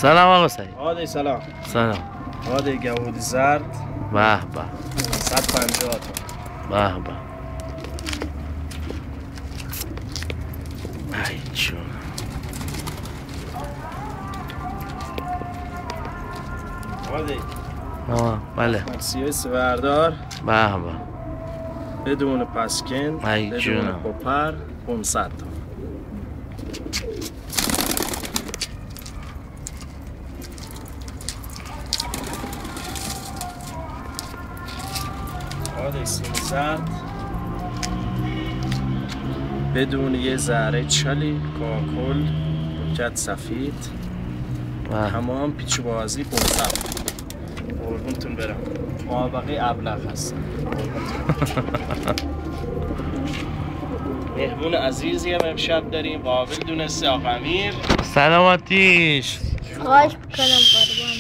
سلام آقا سعید. آقا سلام. سلام. آقا گوود زرد. به به. 150 تا. به به. ای جون. آقا بله. مرسیوس بردار. به به. بدون پسکن. ای جون. بدون پوپر 500 تا. آقا سیم زرد. بدون یه ذره چلی کاکل روکت سفید تمام پیچ بازی 500 قربونتون برم موافقه ابلغ هستم مهمون عزیزی هم امشب داریم قابل دونسته آقا امیر سلامتیش خواهش بکنم قربان